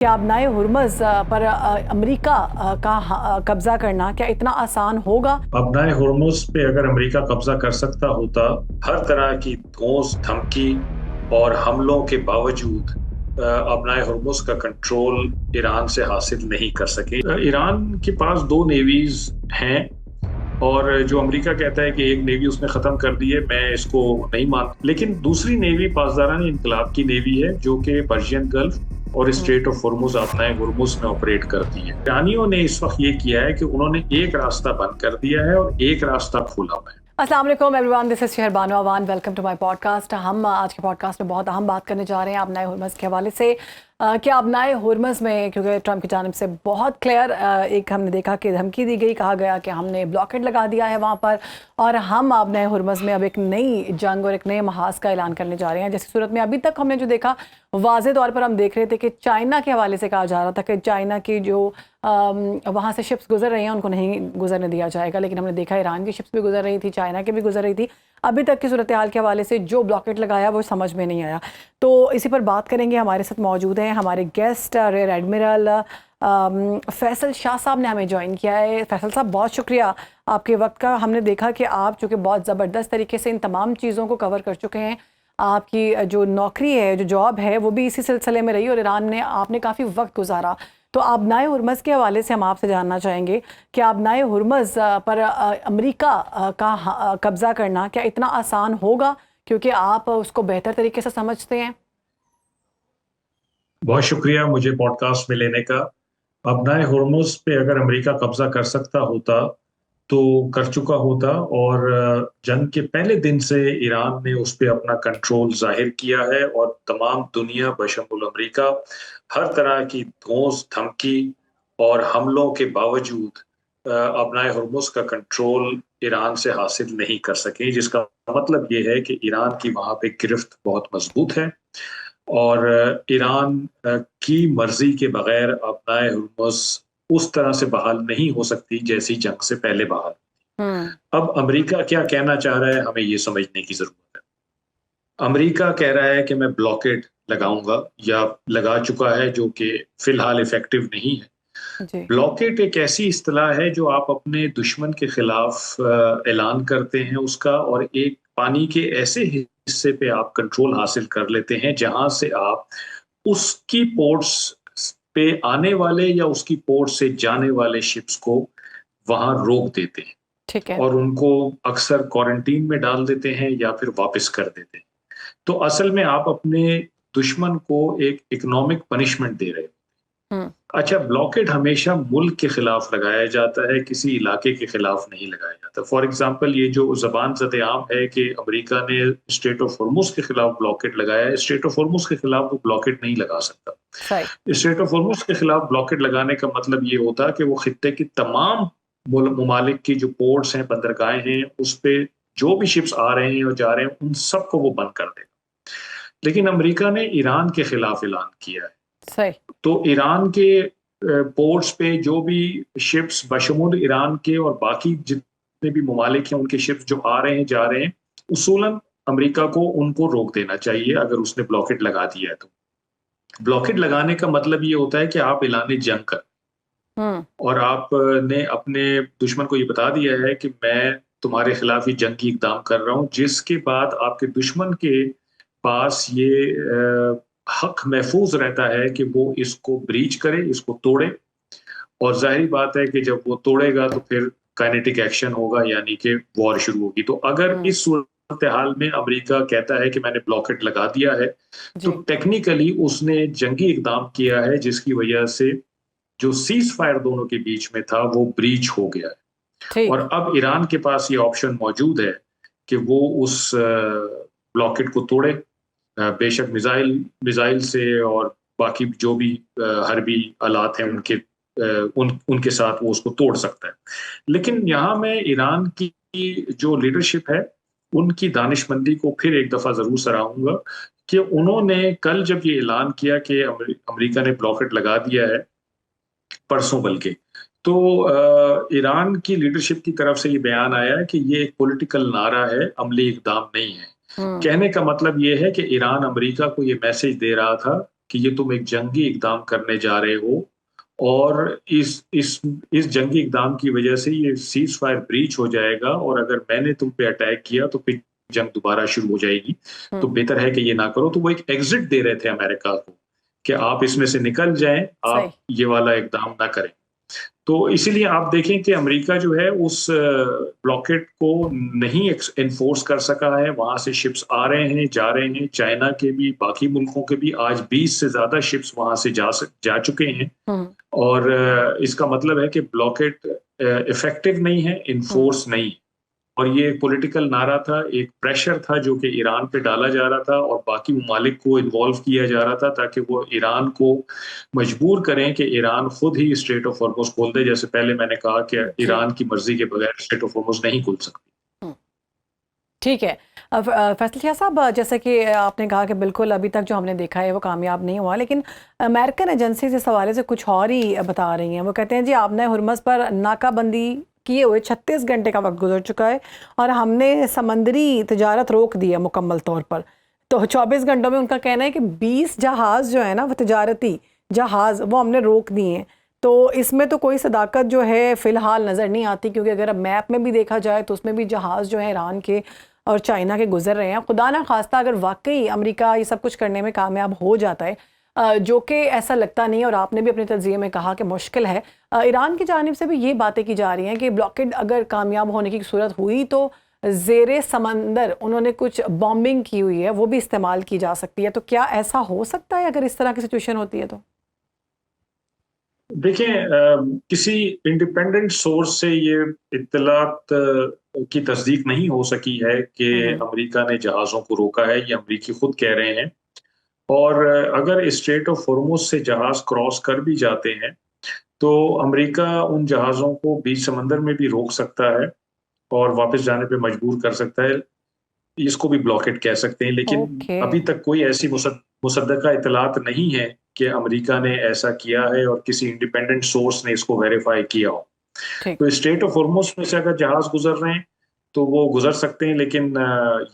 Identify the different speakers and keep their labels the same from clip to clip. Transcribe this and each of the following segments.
Speaker 1: कि आबनाए हुर्मुज़ पर अमेरिका का कब्जा करना क्या इतना आसान होगा?
Speaker 2: अपनाए हुर्मुज़ पे अगर अमेरिका कब्जा कर सकता होता, हर तरह की धौंस, धमकी और हमलों के बावजूद अपनाए हुर्मुज़ का कंट्रोल ईरान से हासिल नहीं कर सके। ईरान के पास 2 नेवीज़ हैं और जो अमेरिका कहता है कि एक नेवी उसने ख़त्म कर दी है, मैं इसको नहीं मानता। लेकिन दूसरी नेवी पासदारान इनकलाब की नेवी है, जो कि पर्शियन गल्फ और
Speaker 1: हुँ।
Speaker 2: स्ट्रेट ऑफ हुर्मुज़ अपनाए हुर्मुज़ में ऑपरेट करती है। ईरानियों ने इस वक़्त ये किया है कि उन्होंने एक रास्ता बंद कर दिया है और एक रास्ता खोला हुआ है।
Speaker 1: अस्सलाम वालेकुम everyone, this is Shehrbano Awan. Welcome to my podcast. हम आज के पॉडकास्ट में बहुत अहम बात करने जा रहे हैं आबनाए हुर्मुज़ के हवाले से कि आबनाए हुर्मुज़ में, क्योंकि ट्रंप की जानिब से बहुत क्लियर एक हमने देखा कि धमकी दी गई, कहा गया कि हमने ब्लॉकेट लगा दिया है वहाँ पर और हम आबनाए हुर्मुज़ में अब एक नई जंग और एक नए महाज का ऐलान करने जा रहे हैं। जैसी सूरत में अभी तक हमने जो देखा, वाज़े तौर पर हम देख रहे थे कि चाइना के हवाले से कहा जा रहा था कि चाइना की जो वहाँ से शिप्स गुजर रही हैं उनको नहीं गुजरने दिया जाएगा, लेकिन हमने देखा ईरान की शिप्स भी गुजर रही थी, चाइना की भी गुजर रही थी। अभी तक की सूरत हाल के हवाले से जो ब्लॉकेट लगाया वो समझ में नहीं आया। तो इसी पर बात करेंगे। हमारे साथ मौजूद हैं हमारे guest rear admiral Faisal Shah साहब ने हमें ज्वाइन किया है। फैसल साहब, बहुत शुक्रिया आपके वक्त का। हमने देखा कि आप चूँकि बहुत ज़बरदस्त तरीके से इन तमाम चीज़ों को कवर कर चुके हैं। आपकी जो नौकरी है, जो जॉब है, वो भी इसी सिलसिले में रही और ईरान में आपने काफ़ी वक्त गुजारा। तो आबनाए हुर्मुज़ के हवाले से हम आपसे जानना चाहेंगे कि आबनाए हुर्मुज़ पर अमेरिका का कब्ज़ा करना क्या इतना आसान होगा, क्योंकि आप उसको बेहतर तरीके से समझते हैं?
Speaker 2: बहुत शुक्रिया मुझे पॉडकास्ट में लेने का। अपनाए हुर्मुज़ पे अगर अमेरिका कब्जा कर सकता होता, तो कर चुका होता और जंग के पहले दिन से ईरान ने उस पे अपना कंट्रोल ज़ाहिर किया है और तमाम दुनिया बशमुल अमेरिका हर तरह की धौंस, धमकी और हमलों के बावजूद अपनाए हुर्मुज़ का कंट्रोल ईरान से हासिल नहीं कर सके, जिसका मतलब ये है कि ईरान की वहाँ पे गिरफ्त बहुत मज़बूत है और ईरान की मर्ज़ी के बगैर अपनाए हुर्मुज़ उस तरह से बहाल नहीं हो सकती जैसी जंग से पहले बहाल।
Speaker 1: हुँ।
Speaker 2: अब अमेरिका क्या कहना चाह रहा है, हमें ये समझने की ज़रूरत है। अमेरिका कह रहा है कि मैं ब्लॉकेड लगाऊँगा या लगा चुका है, जो कि फ़िलहाल इफ़ेक्टिव नहीं है।
Speaker 1: जी।
Speaker 2: ब्लॉकेड एक ऐसी इस्तिलाह है जो आप अपने दुश्मन के खिलाफ ऐलान करते हैं उसका, और एक पानी के ऐसे हिस्से पे आप कंट्रोल हासिल कर लेते हैं जहां से आप उसकी पोर्ट्स पे आने वाले या उसकी पोर्ट से जाने वाले शिप्स को वहां रोक देते हैं
Speaker 1: ठीक है।
Speaker 2: और उनको अक्सर क्वारंटीन में डाल देते हैं या फिर वापस कर देते हैं। तो असल में आप अपने दुश्मन को एक इकोनॉमिक पनिशमेंट दे रहे हो।
Speaker 1: हुँ।
Speaker 2: अच्छा, ब्लॉकेट हमेशा मुल्क के खिलाफ लगाया जाता है, किसी इलाके के खिलाफ नहीं लगाया जाता। फॉर एग्जांपल, ये जो ज़बान ज़द-ए-आम है कि अमेरिका ने स्ट्रेट ऑफ होर्मुज़ के खिलाफ ब्लॉकेट लगाया है, स्ट्रेट ऑफ होर्मुज़ के खिलाफ वो ब्लॉकेट नहीं लगा सकता।
Speaker 1: सही।
Speaker 2: स्ट्रेट ऑफ होर्मुज़ के खिलाफ ब्लॉकेट लगाने का मतलब ये होता कि वो खित्ते की तमाम ममालिक की जो पोर्ट्स हैं, बंदरगाहें हैं, उस पे जो भी शिप्स आ रहे हैं और जा रहे हैं, उन सबको वो बंद कर देगा। लेकिन अमेरिका ने ईरान के खिलाफ ऐलान किया है।
Speaker 1: सही।
Speaker 2: तो ईरान के पोर्ट्स पे जो भी शिप्स बशमूल ईरान के और बाकी जितने भी ममालिक हैं, उनके शिप्स जो आ रहे हैं, जा रहे हैं, उसूलन अमेरिका को उनको रोक देना चाहिए अगर उसने ब्लॉकेट लगा दिया है तो। ब्लॉकेट लगाने का मतलब ये होता है कि आप ऐलान जंग कर
Speaker 1: हुँ।
Speaker 2: और आपने अपने दुश्मन को ये बता दिया है कि मैं तुम्हारे खिलाफ ये जंगी इक़दाम कर रहा हूँ, जिसके बाद आपके दुश्मन के पास ये हक महफूज रहता है कि वो इसको ब्रीच करे, इसको तोड़े। और ज़ाहिर बात है कि जब वो तोड़ेगा तो फिर काइनेटिक एक्शन होगा, यानी कि वॉर शुरू होगी। तो अगर
Speaker 1: हुँ।
Speaker 2: इस सूरत हाल में अमेरिका कहता है कि मैंने ब्लॉकेट लगा दिया है, तो
Speaker 1: जी।
Speaker 2: टेक्निकली उसने जंगी इक़दाम किया है, जिसकी वजह से जो सीज़ फायर दोनों के बीच में था, वो ब्रीच हो गया है।
Speaker 1: ठीक।
Speaker 2: और अब ईरान के पास ये ऑप्शन मौजूद है कि वो उस ब्लॉकेट को तोड़े, बेशक मिसाइल मिसाइल से और बाकी जो भी हर्बी आलात हैं उनके उनके साथ वो उसको तोड़ सकता है। लेकिन यहाँ मैं ईरान की जो लीडरशिप है, उनकी दानिशमंदी को फिर एक दफ़ा ज़रूर सराहूँगा कि उन्होंने कल जब ये ऐलान किया कि अमेरिका ने ब्लॉकेट लगा दिया है, परसों बल्कि, तो ईरान की लीडरशिप की तरफ से ये बयान आया है कि ये एक पॉलिटिकल नारा है, अमली इक़दाम नहीं है।
Speaker 1: हुँ।
Speaker 2: कहने का मतलब ये है कि ईरान अमेरिका को ये मैसेज दे रहा था कि ये तुम एक जंगी इक़दाम करने जा रहे हो और इस जंगी इक़दाम की वजह से ये सीज़ फायर ब्रीच हो जाएगा और अगर मैंने तुम पे अटैक किया तो फिर जंग दोबारा शुरू हो जाएगी, तो
Speaker 1: हम्म।
Speaker 2: बेहतर है कि ये ना करो। तो वो एक एग्जिट दे रहे थे अमेरिका को कि आप इसमें से निकल जाएं,
Speaker 1: सही।
Speaker 2: आप ये वाला इक़दाम ना करें। तो इसीलिए आप देखें कि अमेरिका जो है उस ब्लॉकेड को नहीं एनफोर्स कर सका है। वहां से शिप्स आ रहे हैं, जा रहे हैं, चाइना के भी, बाकी मुल्कों के भी आज 20 से ज्यादा शिप्स वहां से जा चुके हैं।
Speaker 1: हम्म।
Speaker 2: और इसका मतलब है कि ब्लॉकेड इफेक्टिव नहीं है,
Speaker 1: हम्म।
Speaker 2: इन्फोर्स नहीं है। और ये एक पॉलिटिकल नारा था, एक प्रेशर था जो कि ईरान पे डाला जा रहा था और बाकी ममालिक को इन्वॉल्व किया जा रहा था ताकि वो ईरान को मजबूर करें कि ईरान खुद ही स्ट्रेट ऑफ हॉर्मुज खोल दे। जैसे पहले मैंने कहा कि
Speaker 1: जी।
Speaker 2: ईरान की मर्जी के बगैर स्ट्रेट ऑफ हॉर्मुज नहीं खुल सकती।
Speaker 1: हम्म। ठीक है। अब फैसल शाह साहब, जैसे कि आपने कहा कि बिल्कुल अभी तक जो हमने देखा है वो कामयाब नहीं हुआ, लेकिन अमेरिकन एजेंसीज इस हवाले से कुछ और ही बता रही हैं। वो कहते हैं जी आपने हुर्मस पर नाकाबंदी किए हुए 36 घंटे का वक्त गुजर चुका है और हमने समंदरी तजारत रोक दी है मुकम्मल तौर पर। तो 24 घंटों में उनका कहना है कि 20 जहाज़ जो है ना, वो तजारती जहाज़, वो हमने रोक दिए हैं। तो इसमें तो कोई सदाकत जो है फ़िलहाल नज़र नहीं आती, क्योंकि अगर अब मैप में भी देखा जाए तो उसमें भी जहाज़ जो है ईरान के और चाइना के गुजर रहे हैं। खुदा ना खास्ता अगर वाकई अमेरिका ये सब कुछ करने में कामयाब हो जाता है, जो कि ऐसा लगता नहीं है और आपने भी अपने तज़किरे में कहा कि मुश्किल है, ईरान की जानिब से भी ये बातें की जा रही हैं कि ब्लॉकेड अगर कामयाब होने की सूरत हुई तो ज़ेरे समंदर उन्होंने कुछ बॉम्बिंग की हुई है, वो भी इस्तेमाल की जा सकती है। तो क्या ऐसा हो सकता है अगर इस तरह की सिचुएशन होती है तो?
Speaker 2: देखें, किसी इंडिपेंडेंट सोर्स से ये इत्तलात की तस्दीक नहीं हो सकी है कि
Speaker 1: हम्म।
Speaker 2: अमेरिका ने जहाज़ों को रोका है। ये अमरीकी खुद कह रहे हैं। और अगर स्ट्रेट ऑफ हॉर्मुज से जहाज क्रॉस कर भी जाते हैं तो अमेरिका उन जहाज़ों को बीच समंदर में भी रोक सकता है और वापस जाने पे मजबूर कर सकता है। इसको भी ब्लॉकेड कह सकते हैं, लेकिन
Speaker 1: ओके।
Speaker 2: अभी तक कोई ऐसी मुसद्दका इतलात नहीं है कि अमेरिका ने ऐसा किया है और किसी इंडिपेंडेंट सोर्स ने इसको वेरीफाई किया हो।
Speaker 1: ठीक।
Speaker 2: तो स्ट्रेट ऑफ हॉर्मुज में से अगर जहाज गुजर रहे हैं तो वो गुजर सकते हैं, लेकिन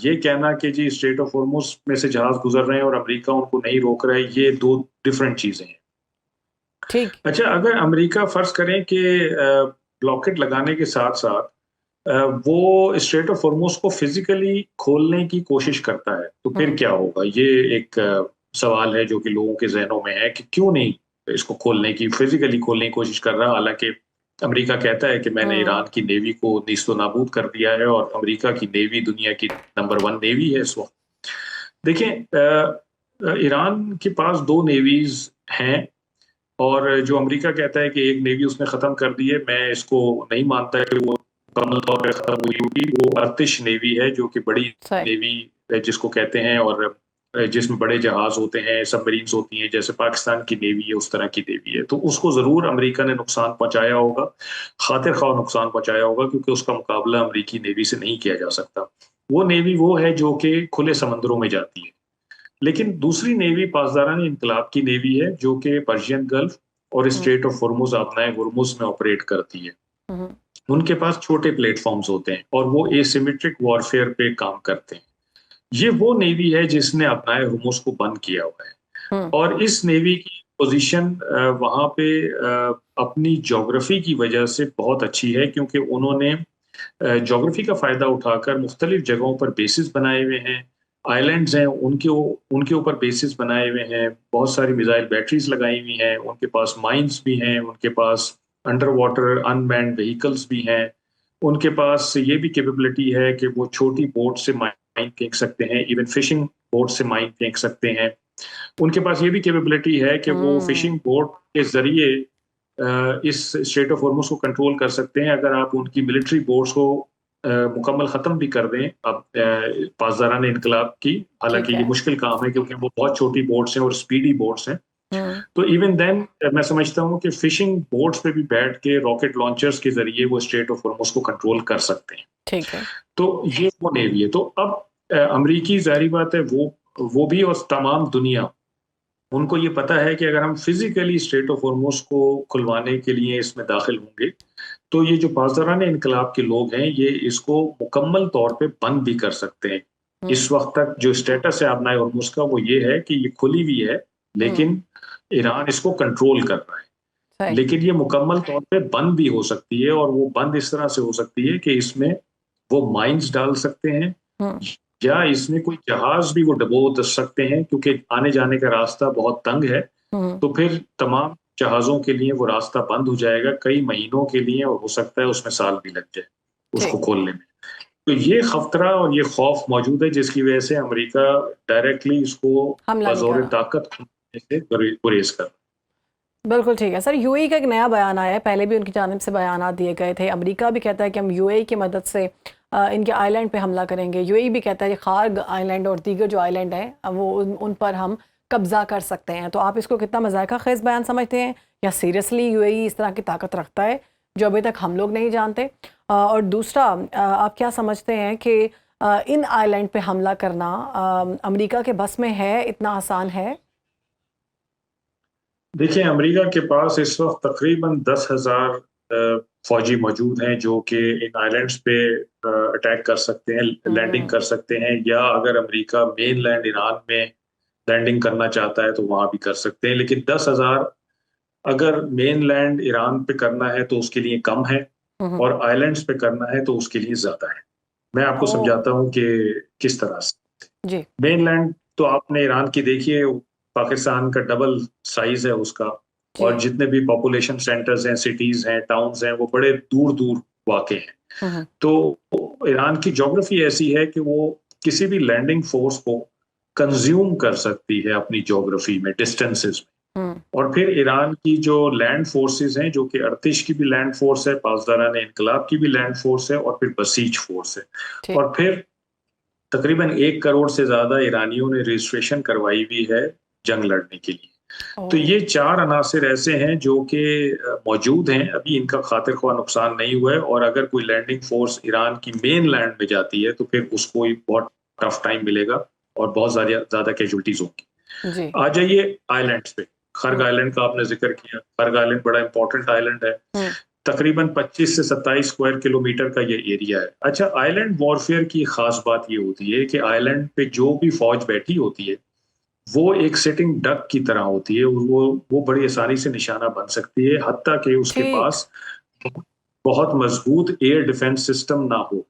Speaker 2: ये कहना कि जी स्ट्रेट ऑफ हॉर्मुज में से जहाज गुजर रहे हैं और अमेरिका उनको नहीं रोक रहा है, ये दो डिफरेंट चीजें हैं।
Speaker 1: ठीक।
Speaker 2: अच्छा, अगर अमेरिका फर्ज करें कि ब्लॉकेट लगाने के साथ साथ वो स्ट्रेट ऑफ हॉर्मुज को फिजिकली खोलने की कोशिश करता है, तो फिर
Speaker 1: हम्म।
Speaker 2: क्या होगा? ये एक सवाल है जो कि लोगों के जहनों में है कि क्यों नहीं इसको खोलने की, फिजिकली खोलने की कोशिश कर रहा। हालांकि अमेरिका कहता है कि मैंने
Speaker 1: हम्म।
Speaker 2: ईरान की नेवी को नीस्तो नाबूद कर दिया है और अमेरिका की नेवी दुनिया की नंबर 1 नेवी है इस वक्त। देखें, ईरान के पास 2 नेवीज हैं और जो अमेरिका कहता है कि एक नेवी उसने खत्म कर दी है, मैं इसको नहीं मानता है कि वो मुकम्मल तौर पे खत्म हुई होगी। वो अर्तिश नेवी है जो कि बड़ी
Speaker 1: सही।
Speaker 2: नेवी जिसको कहते हैं, और जिसमें बड़े जहाज होते हैं, सबमरीन्स होती हैं, जैसे पाकिस्तान की नेवी है उस तरह की नेवी है। तो उसको जरूर अमेरिका ने नुकसान पहुंचाया होगा, खातिर खा नुकसान पहुंचाया होगा, क्योंकि उसका मुकाबला अमेरिकी नेवी से नहीं किया जा सकता। वो नेवी वो है जो कि खुले समंदरों में जाती है। लेकिन दूसरी नेवी पासदारान इनकलाब की नेवी है जो कि पर्शियन गल्फ और
Speaker 1: हम्म।
Speaker 2: स्ट्रेट ऑफ हॉर्मुज आपनाए हुर्मुज में ऑपरेट करती है।
Speaker 1: हम्म।
Speaker 2: उनके पास छोटे प्लेटफॉर्म्स होते हैं और वो एसिमेट्रिक वॉरफेयर पे काम करते हैं। ये वो नेवी है जिसने अपनाए हुर्मुज को बंद किया हुआ है।
Speaker 1: हम्म।
Speaker 2: और इस नेवी की पोजीशन वहां पे अपनी ज्योग्राफी की वजह से बहुत अच्छी है, क्योंकि उन्होंने ज्योग्राफी का फायदा उठाकर मुख्तलिफ जगहों पर बेसिस बनाए हुए हैं। आइलैंड्स हैं, उनके ऊपर बेसिस बनाए हुए हैं, बहुत सारी मिसाइल बैटरीज लगाई हुई हैं, उनके पास माइंस भी हैं, उनके पास अंडर वाटर अनमैन्ड व्हीकल्स भी हैं। उनके पास ये भी कैपेबिलिटी है कि वो छोटी बोट से माइन फेंक सकते हैं, इवन फिशिंग बोट से माइन फेंक सकते हैं। उनके पास ये भी कैपेबिलिटी है कि वो
Speaker 1: हम्म।
Speaker 2: फिशिंग बोट के जरिए इस स्ट्रेट ऑफ हॉर्मुज को कंट्रोल कर सकते हैं। अगर आप उनकी मिलिट्री बोट्स को मुकम्मल ख़त्म भी कर दें अब पासदारान इनकलाब की,
Speaker 1: ठीक
Speaker 2: हालांकि ये
Speaker 1: है।
Speaker 2: मुश्किल काम है क्योंकि वो बहुत छोटी बोट्स हैं और स्पीडी बोट्स हैं।
Speaker 1: हम्म।
Speaker 2: तो इवन देन मैं समझता हूँ कि फिशिंग बोट्स पे भी बैठ के रॉकेट लॉन्चर्स के जरिए वो स्ट्रेट ऑफ हॉर्मुज को कंट्रोल कर सकते हैं।
Speaker 1: ठीक है।
Speaker 2: तो ये वो नेवी है। तो अब अमरीकी, जाहिर बात है, वो भी और तमाम दुनिया, उनको ये पता है कि अगर हम फिजिकली स्ट्रेट ऑफ हॉर्मुज को खुलवाने के लिए इसमें दाखिल होंगे तो ये जो पासदारान इनकलाब के लोग हैं ये इसको मुकम्मल तौर पे बंद भी कर सकते हैं।
Speaker 1: हम्म।
Speaker 2: इस वक्त तक जो स्टेटस है अपना हॉर्मुज का वो ये है कि ये खुली हुई है, लेकिन ईरान इसको कंट्रोल कर रहा है।
Speaker 1: सही।
Speaker 2: लेकिन ये मुकम्मल तौर पे बंद भी हो सकती है, और वो बंद इस तरह से हो सकती है कि इसमें वो माइंस डाल सकते हैं,
Speaker 1: हम्म।
Speaker 2: या इसमें कोई जहाज भी वो डुबो सकते हैं, क्योंकि आने जाने का रास्ता बहुत तंग है।
Speaker 1: हम्म।
Speaker 2: तो फिर तमाम जहाजों के लिए वो रास्ता बंद हो जाएगा कई महीनों के लिए, और हो सकता है उसमें साल भी लग जाए उसको
Speaker 1: ठीक।
Speaker 2: खोलने में। तो ये खतरा और ये खौफ मौजूद है, जिसकी वजह से अमेरिका डायरेक्टली इसको
Speaker 1: हमला नहीं
Speaker 2: बजौर
Speaker 1: करा।
Speaker 2: ताकत से गुरेज कर।
Speaker 1: बिल्कुल ठीक है सर। यूएई का एक नया बयान आया है, पहले भी उनकी जानिब से बयान दिए गए थे। अमेरिका भी कहता है कि हम यूएई की मदद से इनके आइलैंड पे हमला करेंगे। यूएई भी कहता है कि खार्ग आइलैंड और दीगर जो आइलैंड हैं वो उन पर हम कब्जा कर सकते हैं। तो आप इसको कितना मजाका खेज बयान समझते हैं, या सीरियसली यूएई इस तरह की ताकत रखता है जो अभी तक हम लोग नहीं जानते? और दूसरा, आप क्या समझते हैं कि इन आइलैंड पे हमला करना अमेरिका के बस में है, इतना आसान है?
Speaker 2: देखिए, अमेरिका के पास इस वक्त तकरीबन 10,000 फौजी मौजूद हैं, जो कि इन आइलैंड्स पे अटैक कर सकते हैं, लैंडिंग
Speaker 1: हम्म।
Speaker 2: कर सकते हैं, या अगर अमेरिका मेन लैंड ईरान में लैंडिंग करना चाहता है तो वहां भी कर सकते हैं। लेकिन 10,000 अगर मेन लैंड ईरान पे करना है तो उसके लिए कम है,
Speaker 1: हम्म।
Speaker 2: और आइलैंड्स पे करना है तो उसके लिए ज्यादा है। मैं आपको
Speaker 1: ओ।
Speaker 2: समझाता हूँ कि किस तरह से।
Speaker 1: जी।
Speaker 2: मेनलैंड तो आपने ईरान की देखी है, पाकिस्तान का डबल साइज है उसका,
Speaker 1: जी।
Speaker 2: और जितने भी पॉपुलेशन सेंटर्स हैं, सिटीज हैं, टाउन्स हैं, वो बड़े दूर दूर वाक़े हैं।
Speaker 1: हम्म।
Speaker 2: तो ईरान की ज्योग्राफी ऐसी है कि वो किसी भी लैंडिंग फोर्स को कंज्यूम कर सकती है अपनी ज्योग्राफी में, डिस्टेंसेस में।
Speaker 1: हम्म।
Speaker 2: और फिर ईरान की जो लैंड फोर्सेस हैं, जो कि अर्तिश की भी लैंड फोर्स है, पासदारान इनकलाब की भी लैंड फोर्स है, और फिर बसीच फोर्स है।
Speaker 1: ठीक।
Speaker 2: और फिर तकरीबन 1 करोड़ से ज्यादा ईरानियों ने रजिस्ट्रेशन करवाई हुई है जंग लड़ने के लिए।
Speaker 1: ओ।
Speaker 2: तो ये 4 अनासिर ऐसे हैं जो कि मौजूद हैं, अभी इनका खातिर ख्वाह नुकसान नहीं हुआ है। और अगर कोई लैंडिंग फोर्स ईरान की मेन लैंड में जाती है तो फिर उसको ही बहुत टफ टाइम मिलेगा, और बहुत ज्यादा कैजुअलिटीज होंगी।
Speaker 1: जी।
Speaker 2: आ जाइए आइलैंड्स पे। खर्ग
Speaker 1: हम्म।
Speaker 2: आइलैंड का आपने जिक्र किया। खर्ग आइलैंड बड़ा इंपॉर्टेंट आइलैंड है।
Speaker 1: हम्म।
Speaker 2: तकरीबन 25 से 27 स्क्वायर किलोमीटर का ये एरिया है। अच्छा, आइलैंड वॉरफेयर की खास बात ये होती है कि आइलैंड पे जो भी फौज बैठी होती है, वो एक सिटिंग डक की तरह होती है। वो बड़ी आसानी से निशाना बन सकती है, हत्ता कि उसके
Speaker 1: ठीक।
Speaker 2: पास बहुत मजबूत एयर डिफेंस सिस्टम ना हो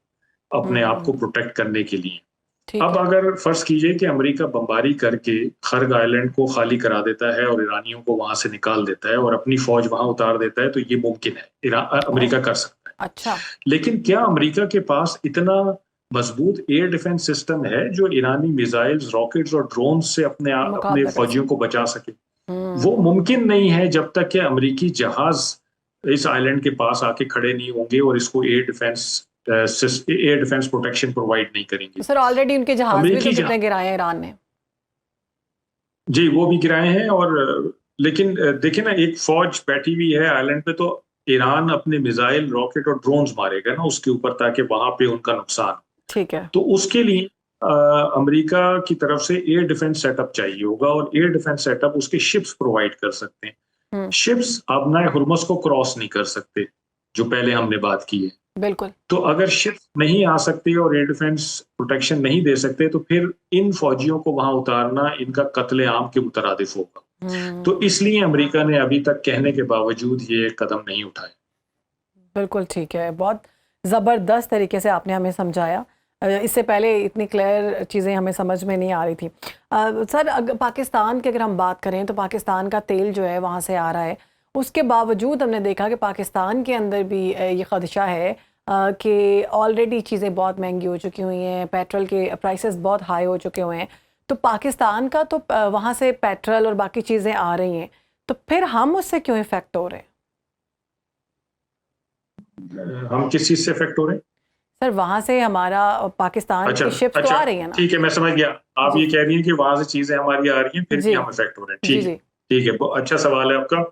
Speaker 2: अपने आप को
Speaker 1: हम्म।
Speaker 2: प्रोटेक्ट करने के लिए।
Speaker 1: ठीक
Speaker 2: अब
Speaker 1: है।
Speaker 2: अगर फर्ज कीजिए कि अमेरिका बमबारी करके खर्ग आइलैंड को खाली करा देता है और ईरानियों को वहां से निकाल देता है और अपनी फौज वहां उतार देता है, तो ये मुमकिन है,
Speaker 1: ओ।
Speaker 2: अमेरिका कर सकता है।
Speaker 1: अच्छा।
Speaker 2: लेकिन क्या अमेरिका के पास इतना मजबूत एयर डिफेंस सिस्टम है जो ईरानी मिसाइल्स, रॉकेट्स और ड्रोन से अपने
Speaker 1: मुकाबला कर
Speaker 2: फौजियों
Speaker 1: सकते।
Speaker 2: को बचा सके? वो
Speaker 1: हम्म।
Speaker 2: मुमकिन नहीं है जब तक कि अमेरिकी जहाज इस आइलैंड के पास आके खड़े नहीं होंगे और इसको एयर डिफेंस प्रोटेक्शन प्रोवाइड नहीं करेंगे।
Speaker 1: तो सर ऑलरेडी उनके जहाज भी तो
Speaker 2: अमेरिकी
Speaker 1: कितने गिराए हैं ईरान ने?
Speaker 2: जी, वो भी गिराए हैं। और लेकिन देखिए ना, एक फौज बैठी हुई है आइलैंड पे, तो ईरान अपने मिसाइल, रॉकेट और ड्रोन्स मारेगा ना उसके ऊपर, ताकि वहां पे उनका नुकसान।
Speaker 1: ठीक है।
Speaker 2: तो उसके लिए अमेरिका की तरफ से एयर डिफेंस सेटअप चाहिए होगा, और एयर डिफेंस सेटअप उसके शिप्स प्रोवाइड कर सकते हैं।
Speaker 1: हम्म।
Speaker 2: शिप्स अपना हुर्मुस को क्रॉस नहीं कर सकते, जो पहले हमने बात की है।
Speaker 1: बिल्कुल।
Speaker 2: तो अगर शिप्स नहीं आ सकती और एयर डिफेंस प्रोटेक्शन नहीं दे सकते, तो फिर इन फौजियों को वहां उतारना इनका कत्लेआम के मुतरादिफ होगा। तो
Speaker 1: हम्म।
Speaker 2: इसलिए अमेरिका ने अभी तक कहने के बावजूद ये कदम नहीं उठाए।
Speaker 1: बिल्कुल ठीक है। बहुत ज़बरदस्त तरीके से आपने हमें समझाया। इससे पहले इतनी क्लियर चीज़ें हमें समझ में नहीं आ रही थी। सर, पाकिस्तान की अगर हम बात करें तो पाकिस्तान का तेल जो है वहाँ से आ रहा है। उसके बावजूद हमने देखा कि पाकिस्तान के अंदर भी ये ख़दशा है कि ऑलरेडी चीज़ें बहुत महंगी हो चुकी हुई हैं, पेट्रोल के प्राइसेस बहुत हाई हो चुके हुए हैं। तो पाकिस्तान का तो वहाँ से पेट्रोल और बाकी चीज़ें आ रही हैं, तो फिर हम उससे क्यों इफ़ेक्ट हो रहे हैं?
Speaker 2: हम किस चीज से इफेक्ट हो रहे हैं?
Speaker 1: सर वहाँ से हमारा पाकिस्तान
Speaker 2: अच्छा,
Speaker 1: की शिप्स तो
Speaker 2: अच्छा,
Speaker 1: आ रही है ना?
Speaker 2: ठीक है, मैं समझ गया। आप
Speaker 1: जी।
Speaker 2: ये कह रही हैं कि वहां से चीजें हमारी आ रही हैं, फिर भी
Speaker 1: जी।
Speaker 2: हम इफेक्ट हो रहे हैं।
Speaker 1: जी।
Speaker 2: ठीक है,
Speaker 1: जी।
Speaker 2: ठीक है, बहुत अच्छा सवाल है आपका।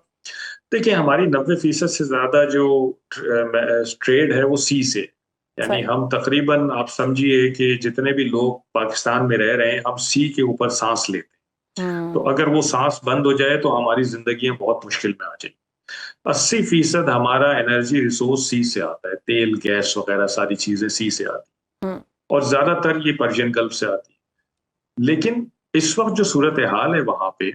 Speaker 2: देखिए, हमारी 90% से ज्यादा जो ट्रेड है वो सी से, यानी
Speaker 1: सही।
Speaker 2: हम तकरीबन, आप समझिए कि जितने भी लोग पाकिस्तान में रह रहे हैं, हम सी के ऊपर सांस लेते हैं। तो
Speaker 1: हम्म।
Speaker 2: अगर वो सांस बंद हो जाए तो हमारी जिंदगी बहुत मुश्किल में आ जाएगी। 80% हमारा एनर्जी रिसोर्स सी से आता है, तेल, गैस वगैरह सारी चीजें सी से आती
Speaker 1: हम्म।
Speaker 2: है, और ज्यादातर ये पर्शियन गल्फ से आती है। लेकिन इस वक्त जो सूरत हाल है वहां पे,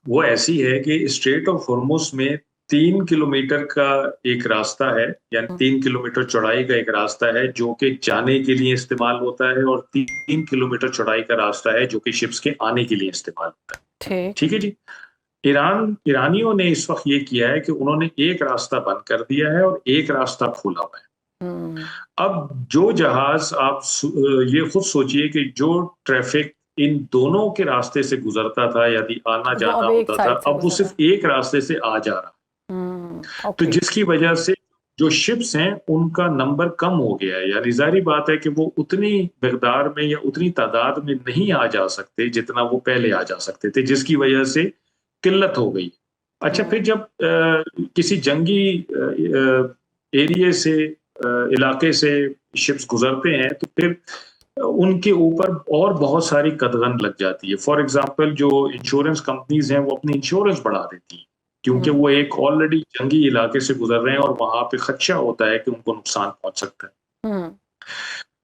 Speaker 2: वो ऐसी है कि स्ट्रेट ऑफ हॉर्मुज में 3 किलोमीटर का एक रास्ता है, यानी 3 किलोमीटर चौड़ाई का एक रास्ता है जो कि जाने के लिए इस्तेमाल होता है, और 3 किलोमीटर चौड़ाई का रास्ता है जो कि शिप्स के आने के लिए इस्तेमाल होता है।
Speaker 1: ठीक।
Speaker 2: ठीक है जी। ईरानियों ने इस वक्त ये किया है कि उन्होंने एक रास्ता बंद कर दिया है और एक रास्ता खोला हुआ है।
Speaker 1: हम्म।
Speaker 2: अब जो जहाज ये खुद सोचिए कि जो ट्रैफिक इन दोनों के रास्ते से गुजरता था, यदि आना
Speaker 1: वो
Speaker 2: जाना
Speaker 1: अब एक
Speaker 2: होता था,
Speaker 1: साइड से
Speaker 2: अब वो
Speaker 1: गुजर रहा है।
Speaker 2: सिर्फ एक रास्ते से आ जा रहा। तो
Speaker 1: ओके।
Speaker 2: जिसकी वजह से जो शिप्स हैं उनका नंबर कम हो गया है, यानी जाहिर बात है कि वो उतनी मिकदार में या उतनी तादाद में नहीं आ जा सकते जितना वो पहले आ जा सकते थे, जिसकी वजह से किल्लत हो गई। अच्छा, फिर जब किसी जंगी एरिया से इलाके से शिप्स गुजरते हैं तो फिर उनके ऊपर और बहुत सारी कदगन लग जाती है। फॉर एग्जांपल, जो इंश्योरेंस कंपनीज हैं वो अपनी इंश्योरेंस बढ़ा देती हैं, क्योंकि वो एक ऑलरेडी जंगी इलाके से गुजर रहे हैं और वहां पे खदशा होता है कि उनको नुकसान पहुंच सकता है।
Speaker 1: हम्म।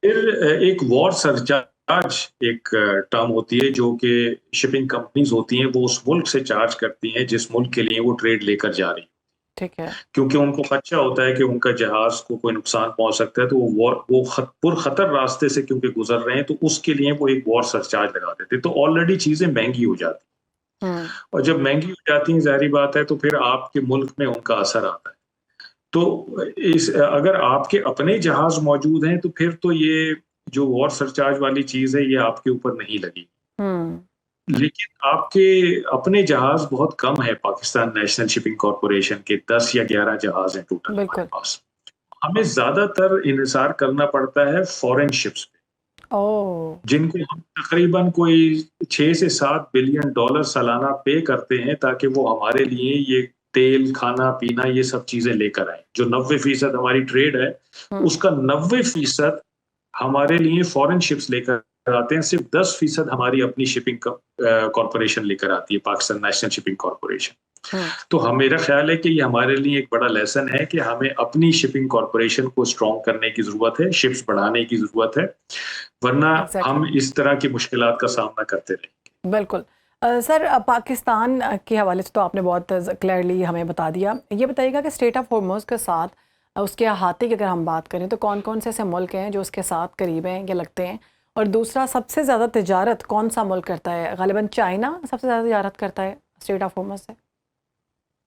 Speaker 2: फिर एक वॉर सरचार्ज एक टर्म होती है जो कि शिपिंग कंपनीज होती हैं वो उस मुल्क से चार्ज करती हैं जिस मुल्क के लिए वो ट्रेड लेकर जा रही है,
Speaker 1: ठीक है।
Speaker 2: क्योंकि उनको खदशा होता है कि उनका जहाज को कोई नुकसान पहुंच सकता है, तो वो पुरखतर रास्ते से क्योंकि गुजर रहे हैं तो उसके लिए वो एक वॉर सरचार्ज लगा देते हैं। तो ऑलरेडी चीजें महंगी हो जाती हैं, और जब महंगी हो जाती हैं जाहिर बात है तो फिर आपके मुल्क में उनका असर आता है। तो अगर आपके अपने जहाज मौजूद हैं तो फिर तो ये जो वॉर सरचार्ज वाली चीज है ये आपके ऊपर नहीं लगी।
Speaker 1: हम्म।
Speaker 2: लेकिन आपके अपने जहाज बहुत कम है, पाकिस्तान नेशनल शिपिंग कॉरपोरेशन के 10 या 11 जहाज हैं टोटल हमारे
Speaker 1: बिल्कुल।
Speaker 2: पास। हमें ज्यादातर इन्हिसार करना पड़ता है फॉरेन शिप्स पे,
Speaker 1: ओ।
Speaker 2: जिनको हम तकरीबन कोई 6 से 7 बिलियन डॉलर सालाना पे करते हैं ताकि वो हमारे लिए ये तेल, खाना पीना ये सब चीजें लेकर आए। जो 90% हमारी ट्रेड है उसका 90% हमारे लिए फॉरेन शिप्स लेकर आते हैं, सिर्फ 10% हमारी अपनी शिपिंग कॉरपोरेशन लेकर आती है, पाकिस्तान नेशनल शिपिंग कॉरपोरेशन। तो मेरा ख्याल है कि ये हमारे लिए एक बड़ा लेसन है कि हमें अपनी शिपिंग कॉरपोरेशन को स्ट्रॉन्ग करने की जरूरत है, शिप्स बढ़ाने की जरूरत है, वरना हम इस तरह की मुश्किलात का सामना करते रहेंगे।
Speaker 1: बिल्कुल। सर, पाकिस्तान के हवाले से तो आपने बहुत क्लियरली हमें बता दिया। ये बताइएगा कि स्ट्रेट ऑफ हॉर्मुज के साथ उसके अहाते की अगर हम बात करें तो कौन कौन से ऐसे मुल्क हैं जो उसके साथ करीब हैं या लगते हैं, और दूसरा सबसे ज़्यादा तिजारत कौन सा मुल्क करता है? गालिबन चाइना सबसे ज़्यादा तिजारत करता है स्ट्रेट ऑफ हॉर्मुज से।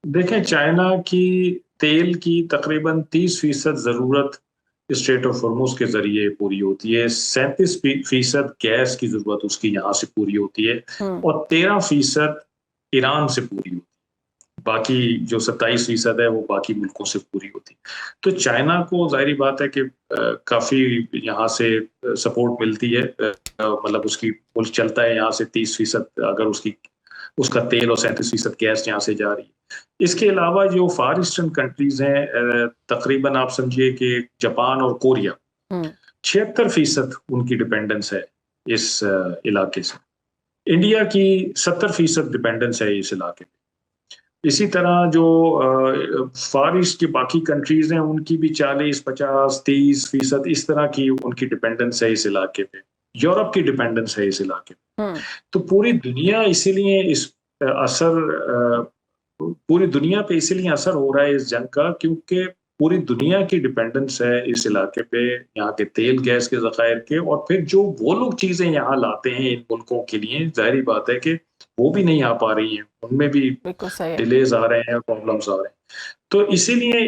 Speaker 2: देखें, चाइना की तेल की तकरीबन 30% ज़रूरत स्ट्रेट ऑफ हॉर्मुज के जरिए पूरी होती है, 37% गैस की ज़रूरत उसकी यहाँ से पूरी होती है, और 13% ईरान से पूरी होती है। बाकी जो 27% है वो बाकी मुल्कों से पूरी होती है। तो चाइना को जाहिर बात है कि काफ़ी यहाँ से सपोर्ट मिलती है, मतलब उसकी मुल्क चलता है यहाँ से 30%, अगर उसका तेल और 37% गैस यहाँ से जा रही है। इसके अलावा जो फार ईस्टर्न कंट्रीज हैं, तकरीबन आप समझिए कि जापान और कोरिया, 76% उनकी डिपेंडेंस है इस इलाके से। इंडिया की 70% डिपेंडेंस है इस इलाके में। इसी तरह जो फार ईस्ट की बाकी कंट्रीज हैं उनकी भी 40, 50, 30% इस तरह की उनकी डिपेंडेंस है इस इलाके पे। यूरोप की डिपेंडेंस है इस इलाके पे। तो पूरी दुनिया इसीलिए पूरी दुनिया पे इसीलिए असर हो रहा है इस जंग का, क्योंकि पूरी दुनिया की डिपेंडेंस है इस इलाके पे, यहाँ के तेल गैस के ज़खायर के, और फिर जो वो लोग चीजें यहाँ लाते हैं इन मुल्कों के लिए, जाहिर बात है कि वो भी नहीं आ पा रही हैं, उनमें भी डिलेज आ रहे हैं, प्रॉब्लम्स आ रहे हैं। तो इसीलिए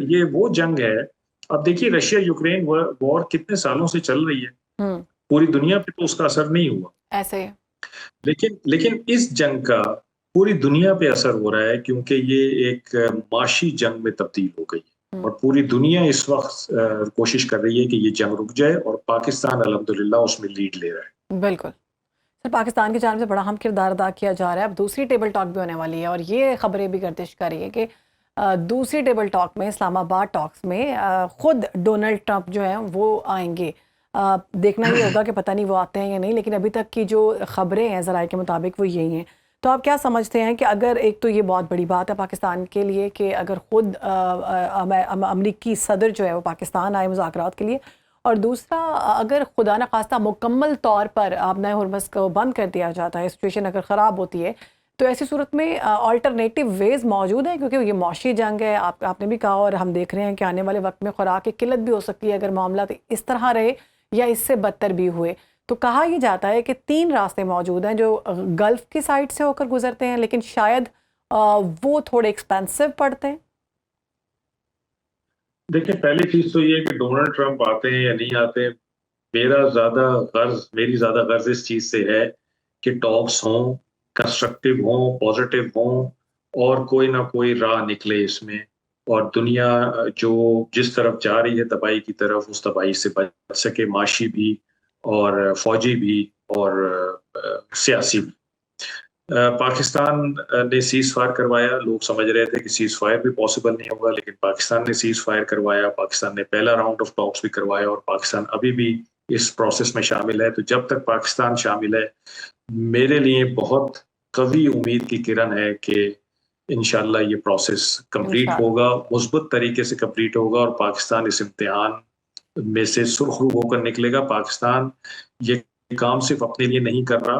Speaker 2: ये वो जंग है। अब देखिए, रशिया यूक्रेन वॉर कितने सालों से चल रही है, पूरी दुनिया पे तो उसका असर नहीं हुआ
Speaker 1: ऐसे।
Speaker 2: लेकिन इस जंग का पूरी दुनिया पे असर हो रहा है, क्योंकि ये एक माशी जंग में तब्दील हो गई है, और पूरी दुनिया इस वक्त कोशिश कर रही है कि ये जंग रुक जाए, और पाकिस्तान अल्हम्दुलिल्लाह उसमें लीड ले रहा है।
Speaker 1: बिल्कुल सर, पाकिस्तान की जानिब से बड़ा अहम किरदार अदा किया जा रहा है। अब दूसरी टेबल टॉक भी होने वाली है, और ये खबरें भी गर्दिश कर रही है कि दूसरी टेबल टॉक में, इस्लामाबाद टॉक्स में खुद डोनाल्ड ट्रंप जो है वो आएंगे। देखना ये होगा कि पता नहीं वो आते हैं या नहीं, लेकिन अभी तक की जो खबरें हैं ज़राए के मुताबिक वो यही हैं। तो आप क्या समझते हैं कि अगर, एक तो ये बहुत बड़ी बात है पाकिस्तान के लिए कि अगर खुद अमरीकी सदर जो है वो पाकिस्तान आए मुज़ाकरात के लिए, और दूसरा अगर खुदा न खास्ता मुकम्मल तौर पर आपना हॉर्मुज़ को बंद कर दिया जाता है, सिचुएशन अगर ख़राब होती है, तो ऐसी सूरत में अल्टरनेटिव वेज मौजूद हैं, क्योंकि ये मौशी जंग है, आपने भी कहा, और हम देख रहे हैं कि आने वाले वक्त में खुराक की किल्लत भी हो सकती है अगर मामला इस तरह रहे या इससे बदतर भी हुए। तो कहा यह जाता है कि 3 रास्ते मौजूद हैं जो गल्फ की साइड से होकर गुजरते हैं, लेकिन शायद वो थोड़े एक्सपेंसिव पड़ते हैं।
Speaker 2: देखिए, पहली चीज तो ये है कि डोनाल्ड ट्रंप आते हैं या नहीं आते, मेरी ज्यादा गर्ज इस चीज से है कि टॉक्स हों, कंस्ट्रक्टिव हों, पॉजिटिव हों, और कोई ना कोई राह निकले इसमें, और दुनिया जो जिस तरफ जा रही है तबाही की तरफ, उस तबाही से बच सके, माशी भी और फौजी भी और सियासी भी। पाकिस्तान ने सीज फायर करवाया। लोग समझ रहे थे कि सीज फायर भी पॉसिबल नहीं होगा, लेकिन पाकिस्तान ने सीज फायर करवाया। पाकिस्तान ने पहला राउंड ऑफ टॉक्स भी करवाया, और पाकिस्तान अभी भी इस प्रोसेस में शामिल है। तो जब तक पाकिस्तान शामिल है, मेरे लिए बहुत कवी उम्मीद की किरण है कि इंशाल्लाह ये प्रोसेस कंप्लीट
Speaker 1: इंशाल्लाह।
Speaker 2: होगा, मुस्बत तरीके से कंप्लीट होगा, और पाकिस्तान इस इम्तिहान में से सुरखरू होकर निकलेगा। पाकिस्तान ये काम सिर्फ अपने लिए नहीं कर रहा,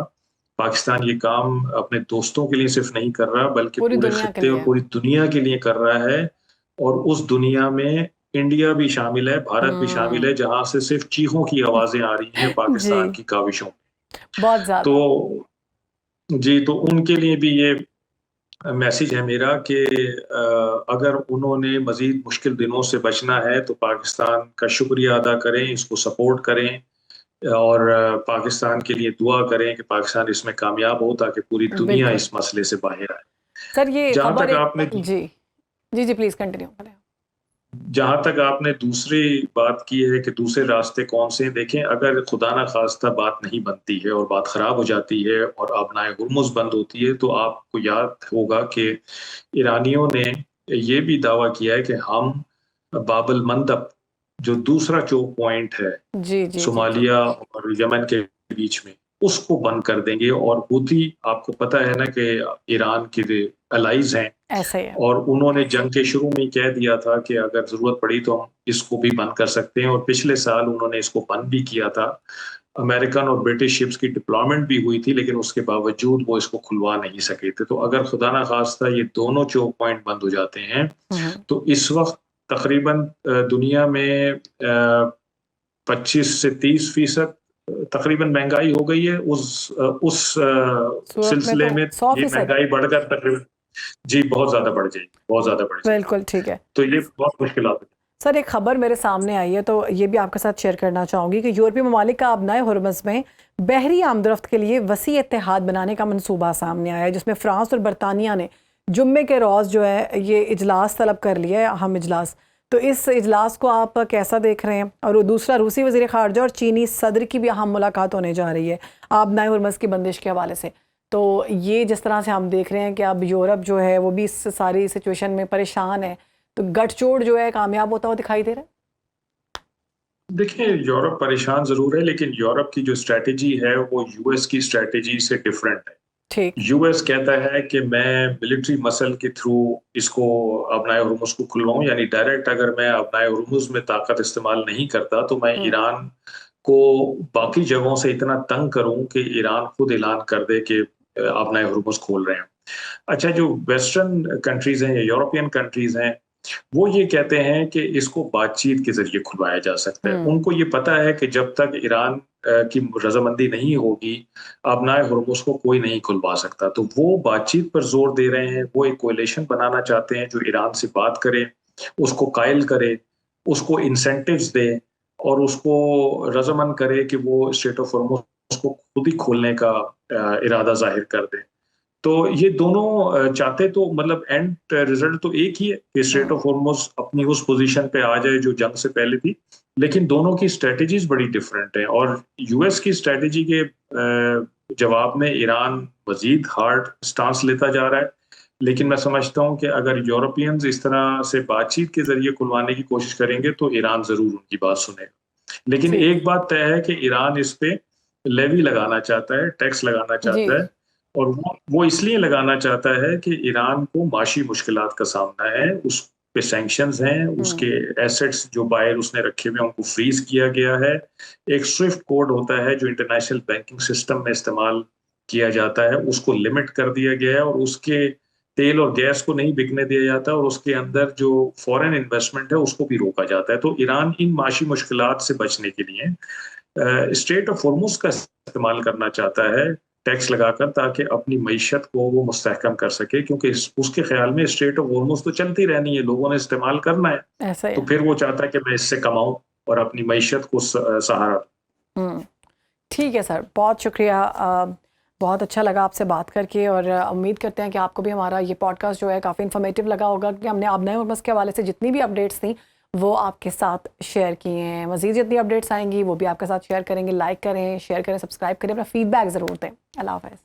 Speaker 2: पाकिस्तान ये काम अपने दोस्तों के लिए सिर्फ नहीं कर रहा, बल्कि
Speaker 1: पूरी
Speaker 2: पूरे
Speaker 1: दुनिया के
Speaker 2: खित्ते और
Speaker 1: लिए।
Speaker 2: पूरी दुनिया के लिए कर रहा है। और उस दुनिया में इंडिया भी शामिल है, भारत भी शामिल है, जहां से सिर्फ चीखों की आवाजें आ रही हैं
Speaker 1: जी,
Speaker 2: पाकिस्तान की काविशों।
Speaker 1: बहुत
Speaker 2: तो
Speaker 1: ज़्यादा।
Speaker 2: जी, तो उनके लिए भी ये मैसेज है मेरा कि अगर उन्होंने मजीद मुश्किल दिनों से बचना है तो पाकिस्तान का शुक्रिया अदा करें, इसको सपोर्ट करें, और पाकिस्तान के लिए दुआ करें कि पाकिस्तान इसमें कामयाब हो, ताकि पूरी दुनिया
Speaker 1: बिल्कुल।
Speaker 2: इस मसले से बाहर आए।
Speaker 1: सर ये
Speaker 2: जहां
Speaker 1: खबर
Speaker 2: तक
Speaker 1: एक
Speaker 2: आपने
Speaker 1: जी, जी, जी, प्लीज़ कंटिन्यू करें।
Speaker 2: जहां तक आपने दूसरी बात की है कि दूसरे रास्ते कौन से हैं, देखें, अगर खुदा ना खास्ता बात नहीं बनती है और बात खराब हो जाती है और आबनाए हुर्मुज़ बंद होती है, तो आपको याद होगा कि ईरानियों ने ये भी दावा किया है कि हम बाबल मंदब, जो दूसरा चोक पॉइंट है
Speaker 1: जी, जी, जी, जी।
Speaker 2: सोमालिया और यमन के बीच में, उसको बंद कर देंगे। और हूथी, आपको पता है ना कि ईरान के अलाइज हैं,
Speaker 1: ऐसा ही है।
Speaker 2: और उन्होंने जंग के शुरू में ही कह दिया था कि अगर जरूरत पड़ी तो हम इसको भी बंद कर सकते हैं, और पिछले साल उन्होंने इसको बंद भी किया था। अमेरिकन और ब्रिटिश शिप्स की डिप्लॉयमेंट भी हुई थी, लेकिन उसके बावजूद वो इसको खुलवा नहीं सके थे। तो अगर खुदा ना खास्ता ये दोनों चोक पॉइंट बंद हो जाते हैं,
Speaker 1: हुँ, हुँ।
Speaker 2: तो इस वक्त तकरीबन दुनिया में 25 से 30% तकरीबन महंगाई हो गई है।
Speaker 1: सूरत में
Speaker 2: सिलसिले
Speaker 1: तो
Speaker 2: में ये
Speaker 1: 100%
Speaker 2: महंगाई बढ़कर तकरीबन, जी, बहुत ज्यादा बढ़ जाएगी, बहुत ज्यादा बढ़ जाएगी।
Speaker 1: बिल्कुल ठीक है।
Speaker 2: तो ये बहुत मुश्किलात है।
Speaker 1: सर एक खबर मेरे सामने आई है, तो ये भी आपके साथ शेयर करना चाहूँगी कि यूरोपीय ममालिक का अबनाए हुर्मुज़ में बहरी आमदरफ्त के लिए वसी इत्तेहाद बनाने का मंसूबा सामने आया है, जिसमें फ़्रांस और बरतानिया ने जुम्मे के रोज़ जो है ये इजलास तलब कर लिया है, अहम इजलास। तो इस इजलास को आप कैसा देख रहे हैं? और दूसरा, रूसी वज़ीर ख़ारजा और चीनी सदर की भी अहम मुलाकात होने जा रही है आबनाए हुर्मुज़ की बंदिश के हवाले से। तो ये जिस तरह से हम देख रहे हैं कि अब यूरोप जो है वो भी इस सारी सिचुएशन में परेशान है, तो गठजोड़ जो है कामयाब होता हुआ दिखाई दे रहा है।
Speaker 2: देखिए, यूरोप परेशान जरूर है, लेकिन यूरोप की जो स्ट्रेटेजी है वो यूएस की स्ट्रेटेजी से डिफरेंट है।
Speaker 1: ठीक।
Speaker 2: यूएस कहता है कि मैं मिलिट्री मसल के थ्रू इसको, अपनाए हुर्मुज़ को खुलवाऊं, यानी डायरेक्ट अगर मैं अपनाए हुर्मुज़ में ताकत इस्तेमाल नहीं करता तो मैं
Speaker 1: हुँ।
Speaker 2: ईरान को बाकी जगहों से इतना तंग करूं कि ईरान खुद ऐलान कर दे कि अपनाए हुर्मुज़ खोल रहे हैं। अच्छा, जो वेस्टर्न कंट्रीज हैं या यूरोपियन कंट्रीज हैं, वो ये कहते हैं कि इसको बातचीत के जरिए खुलवाया जा सकता है।
Speaker 1: हुँ।
Speaker 2: उनको ये पता है कि जब तक ईरान की रजामंदी नहीं होगी, अपनाए हुर्मुज़ को कोई नहीं खुलवा सकता। तो वो बातचीत पर जोर दे रहे हैं, वो एक कोएलिशन बनाना चाहते हैं जो ईरान से बात करे, उसको कायल करे, उसको इंसेंटिव्स दे, और उसको रजामंद करे कि वो स्ट्रेट ऑफ हुर्मुज़ को खुद ही खोलने का इरादा जाहिर कर दे। तो ये दोनों चाहते तो मतलब एंड रिजल्ट तो एक ही है कि स्ट्रेट
Speaker 1: हुँ।
Speaker 2: ऑफ हॉर्मुज़ अपनी उस पोजीशन पे आ जाए जो जंग से पहले थी, लेकिन दोनों की स्ट्रेटजीज बड़ी डिफरेंट हैं। और यूएस की स्ट्रेटजी के जवाब में ईरान मजीद हार्ड स्टांस लेता जा रहा है, लेकिन मैं समझता हूँ कि अगर यूरोपियंस इस तरह से बातचीत के जरिए खुलवाने की कोशिश करेंगे तो ईरान जरूर उनकी बात सुनेगा। लेकिन
Speaker 1: ठीक।
Speaker 2: एक बात तय है कि ईरान इस पे लेवी लगाना चाहता है, टैक्स लगाना
Speaker 1: जी।
Speaker 2: चाहता है, और वो इसलिए लगाना चाहता है कि ईरान को माशी मुश्किलात का सामना है, उस पे सैंक्शंस हैं,
Speaker 1: हुँ।
Speaker 2: उसके एसेट्स जो बाहर उसने रखे हुए हैं उनको फ्रीज किया गया है। एक स्विफ्ट कोड होता है जो इंटरनेशनल बैंकिंग सिस्टम में इस्तेमाल किया जाता है उसको लिमिट कर दिया गया है, और उसके तेल और गैस को नहीं बिकने दिया जाता, और उसके अंदर जो फॉरेन इन्वेस्टमेंट है उसको भी रोका जाता है। तो ईरान इन माशी मुश्किलात से बचने के लिए स्ट्रेट ऑफ हॉर्मुज का इस्तेमाल करना चाहता है, टैक्स लगाकर, ताकि अपनी मईशत को वो मुस्तहकम कर सके, क्योंकि उसके ख्याल में स्ट्रेट ऑफ हॉर्मुज तो चलती रहनी है, लोगों ने इस्तेमाल करना है।
Speaker 1: ऐसा ही
Speaker 2: तो
Speaker 1: है।
Speaker 2: फिर वो चाहता है कि मैं इससे कमाऊं और अपनी मईशत को सहारा दूं।
Speaker 1: हम्म, ठीक है सर, बहुत शुक्रिया। बहुत अच्छा लगा आपसे बात करके, और उम्मीद करते हैं कि आपको भी हमारा ये पॉडकास्ट जो है काफ़ी इन्फॉर्मेटिव लगा होगा, कि हमने अब नए हुर्मस के हवाले से जितनी भी अपडेट्स थी वो आपके साथ शेयर किए हैं। मज़ीद जितनी अपडेट्स आएंगी वो भी आपके साथ शेयर करेंगे। लाइक करें, शेयर करें, सब्सक्राइब करें, अपना फीडबैक ज़रूर दें। अल्लाह हाफ़िज़।